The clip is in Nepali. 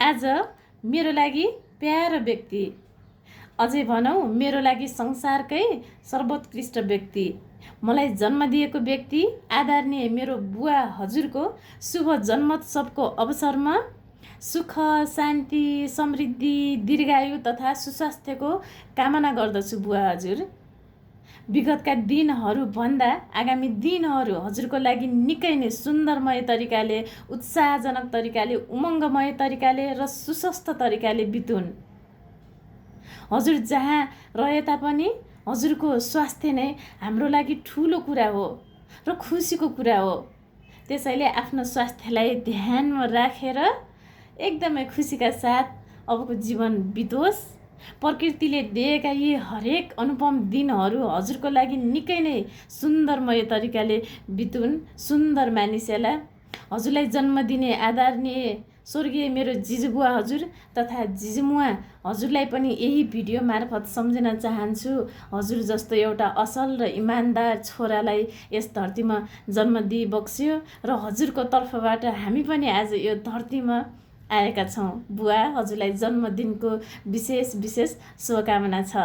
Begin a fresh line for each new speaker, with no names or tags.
आज मेरो लागि प्यारो व्यक्ति, अझै भनौँ मेरो लागि संसारकै सर्वोत्कृष्ट व्यक्ति, मलाई जन्म दिएको व्यक्ति आदरणीय मेरो बुवा हजुरको शुभ जन्मोत्सवको अवसरमा सुख, शान्ति, समृद्धि, दीर्घायु तथा सुस्वास्थ्यको कामना गर्दछु बुवा हजुर। विगतका दिनहरूभन्दा आगामी दिनहरू हजुरको लागि निकै नै सुन्दरमय तरिकाले, उत्साहजनक तरिकाले, उमङ्गमय तरिकाले र सुस्वस्थ तरिकाले बितुन्। हजुर जहाँ रहे तापनि हजुरको स्वास्थ्य नै हाम्रो लागि ठुलो कुरा हो र खुसीको कुरा हो। त्यसैले आफ्नो स्वास्थ्यलाई ध्यानमा राखेर एकदमै खुसीका साथ अबको जीवन बितोस्। प्रकृतिले दिएका यी हरेक अनुपम दिनहरू हजुरको लागि निकै नै सुन्दरमय तरिकाले बितुन्। सुन्दर मानिसला हजुरलाई जन्म दिने आदरणीय स्वर्गीय मेरो जिजुबुवा हजुर तथा जिजुमुवा हजुरलाई पनि यही भिडियो मार्फत सम्झिन चाहन्छु। हजुर जस्तो एउटा असल र इमान्दार छोरालाई यस धरतीमा जन्म दिई बक्स्यो र हजुरको तर्फबाट हामी पनि आज यो धरतीमा आएका छौँ। बुवा हजुरलाई जन्मदिनको विशेष शुभकामना छ।